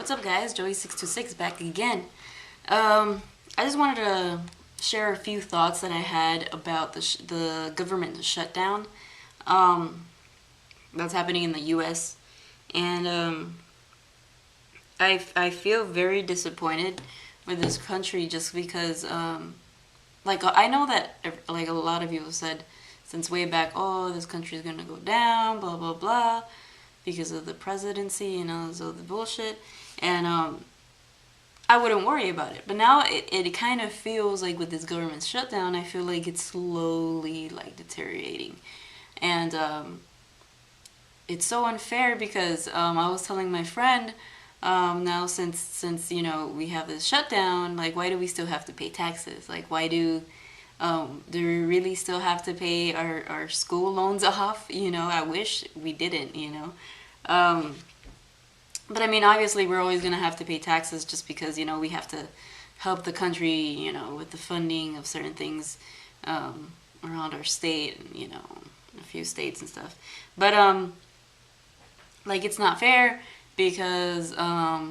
What's up, guys? Joey626 back again. I just wanted to share a few thoughts that I had about the government shutdown that's happening in the U.S. And I feel very disappointed with this country just because like I know that like a lot of people said since way back, oh, this country is gonna go down, blah blah blah, because of the presidency and all this other bullshit, and I wouldn't worry about it. But now it kind of feels like with this government shutdown, I feel like it's slowly like deteriorating, and it's so unfair because I was telling my friend now since you know we have this shutdown, like why do we still have to pay taxes? Like why do we really still have to pay our school loans off? You know, I wish we didn't, you know. But I mean, obviously, we're always going to have to pay taxes just because, you know, we have to help the country, you know, with the funding of certain things around our state, and, you know, a few states and stuff. But, like, it's not fair because I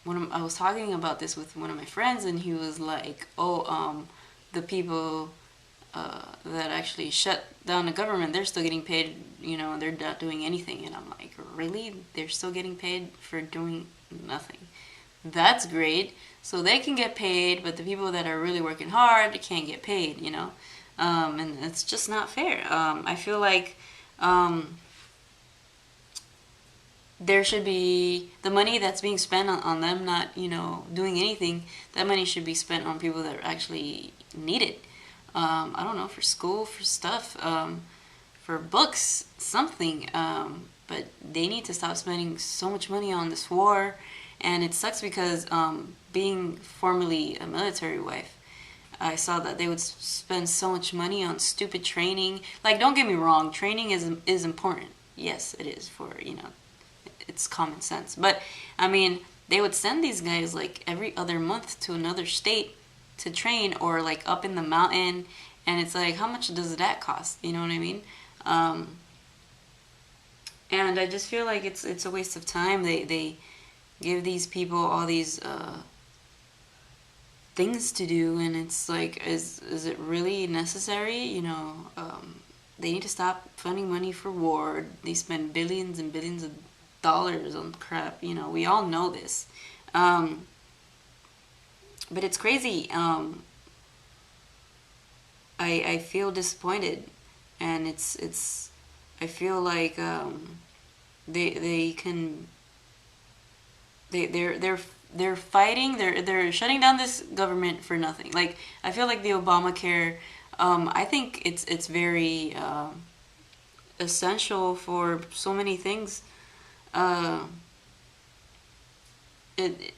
was talking about this with one of my friends, and he was like, oh, the people that actually shut down the government, they're still getting paid, you know, and they're not doing anything. And I'm like, really? They're still getting paid for doing nothing? That's great. So they can get paid, but the people that are really working hard can't get paid, you know? And it's just not fair. I feel like there should be the money that's being spent on them not, you know, doing anything. That money should be spent on people that actually need it. I don't know, for school, for stuff, for books, something. But they need to stop spending so much money on this war. And it sucks because being formerly a military wife, I saw that they would spend so much money on stupid training. Like, don't get me wrong, training is important. Yes, it is for, you know, it's common sense. But, I mean, they would send these guys, like, every other month to another state to train, or like up in the mountain, and it's like, how much does that cost? You know what I mean? And I just feel like it's a waste of time. They give these people all these things to do, and it's like, is it really necessary? You know, they need to stop funding money for war. They spend billions and billions of dollars on crap. You know, we all know this. But it's crazy. I feel disappointed, and it's I feel like they're fighting. They're shutting down this government for nothing. Like, I feel like the Obamacare. I think it's very essential for so many things.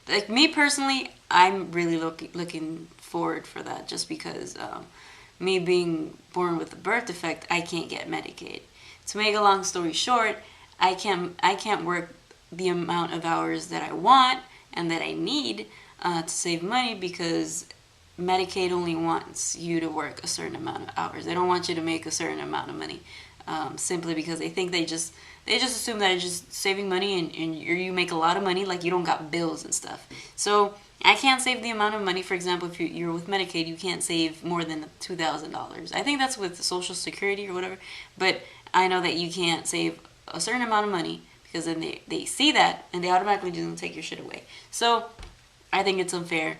Like me personally, I'm really looking forward for that, just because me being born with a birth defect, I can't get Medicaid. To make a long story short, I can't work the amount of hours that I want and that I need to save money, because Medicaid only wants you to work a certain amount of hours. They don't want you to make a certain amount of money, simply because they think they just assume that it's just saving money, and you make a lot of money, like you don't got bills and stuff. So I can't save the amount of money. For example, if you're with Medicaid, you can't save more than $2,000. I think that's with Social Security or whatever. But I know that you can't save a certain amount of money, because then they see that and they automatically just take your shit away. So I think it's unfair.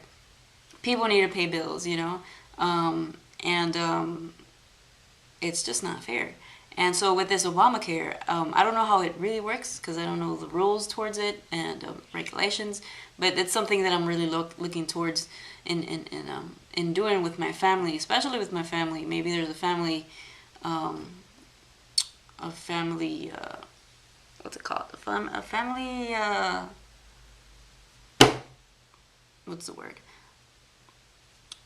People need to pay bills, you know, and it's just not fair. And so with this Obamacare, I don't know how it really works, because I don't know the rules towards it and regulations. But it's something that I'm really looking towards in doing with my family, especially with my family. Maybe there's a family, what's it called? A family, what's the word?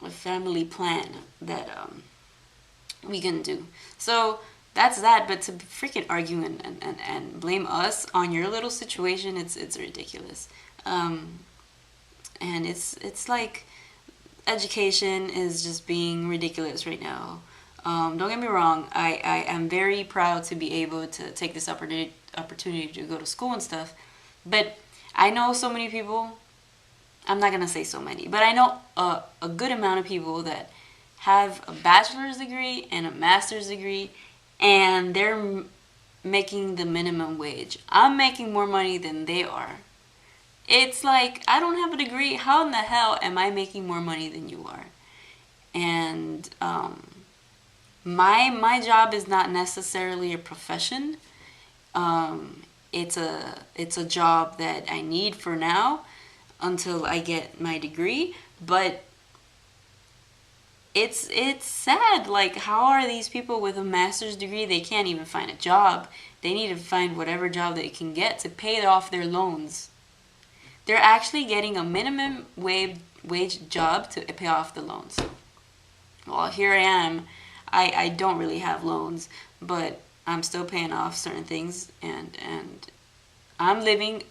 A family plan that we can do. So that's that. But to freaking argue and blame us on your little situation, it's ridiculous. And it's like education is just being ridiculous right now. Don't get me wrong, I am very proud to be able to take this opportunity to go to school and stuff, but I know so many people, I'm not gonna say so many, but I know a good amount of people that have a bachelor's degree and a master's degree, and they're making the minimum wage. I'm making more money than they are. It's like, I don't have a degree. How in the hell am I making more money than you are? And my job is not necessarily a profession. It's a job that I need for now until I get my degree. But it's sad. Like, how are these people with a master's degree? They can't even find a job. They need to find whatever job they can get to pay off their loans. They're actually getting a minimum wage job to pay off the loans. Well, here I am. I don't really have loans, but I'm still paying off certain things, and I'm living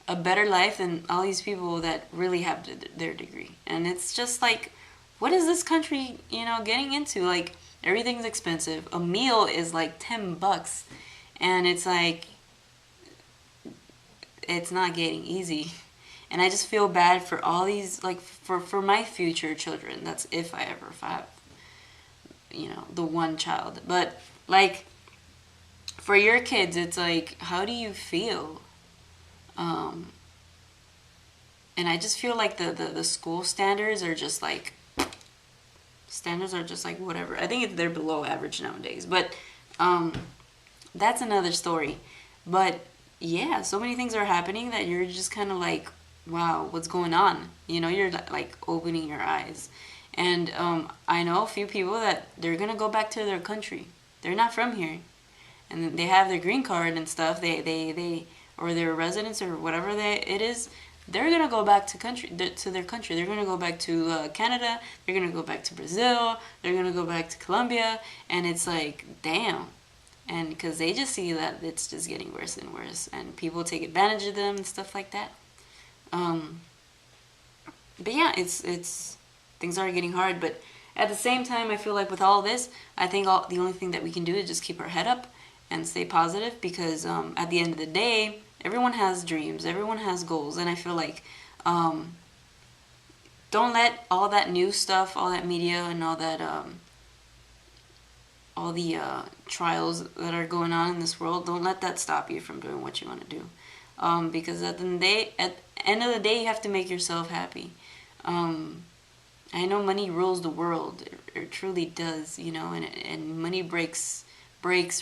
a better life than all these people that really have their degree. And it's just like, what is this country, getting into? Like, everything's expensive. A meal is like $10, and it's like, it's not getting easy. And I just feel bad for all these, like, for my future children. That's if I ever have, the one child. But, like, for your kids, it's like, how do you feel? And I just feel like the school standards are just like, whatever. I think they're below average nowadays. But that's another story. But, yeah, so many things are happening that you're just kind of like, wow, what's going on? You're like opening your eyes. And I know a few people that they're going to go back to their country. They're not from here. And they have their green card and stuff. They or their residence or whatever it is. They're going to go back to their country. They're going to go back to Canada. They're going to go back to Brazil. They're going to go back to Colombia. And it's like, damn. And because they just see that it's just getting worse and worse. And people take advantage of them and stuff like that. But yeah, it's things are getting hard. But at the same time, I feel like with all this, I think the only thing that we can do is just keep our head up and stay positive, because at the end of the day, everyone has dreams, everyone has goals, and I feel like don't let all that new stuff, all that media, and all that all the trials that are going on in this world, don't let that stop you from doing what you want to do. Because at the end of the day, you have to make yourself happy. I know money rules the world. It truly does, and money breaks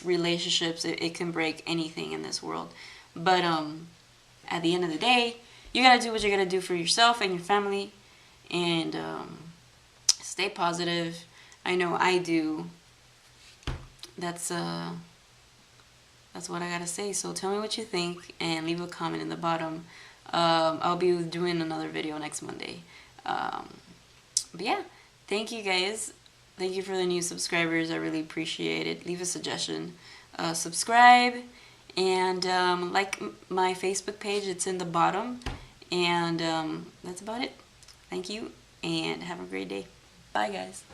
relationships. It can break anything in this world. But at the end of the day, you gotta do what you gotta do for yourself and your family, and stay positive. I know I do. That's what I gotta say. So tell me what you think and leave a comment in the bottom. I'll be doing another video next Monday. But yeah, thank you guys. Thank you for the new subscribers. I really appreciate it. Leave a suggestion. Subscribe, and like my Facebook page. It's in the bottom. And that's about it. Thank you, and have a great day. Bye, guys.